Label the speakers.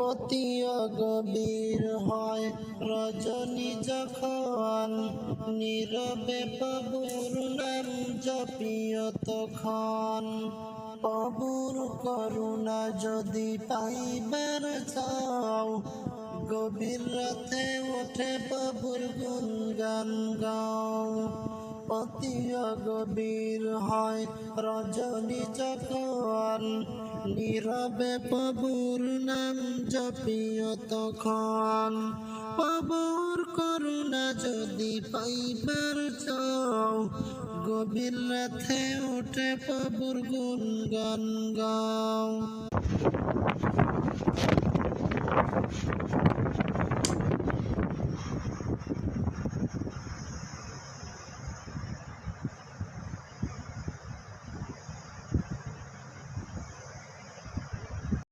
Speaker 1: অতি গভীর হয় রজনী যখন, নীরবে প্রভুর নাম জপিও তখন। প্রভুর করুণা যদি পাইবার চাও, গভীর রাতে ওঠে প্রভুর গুণগান গাও। অতি গভীর হয় রজনী যখন, নীরবে প্রভুর নাম জপিও তখন। প্রভুর করুণা যদি পাইবার চাও, গভীর রাতে ওঠে প্রভুর গুণগান গাও।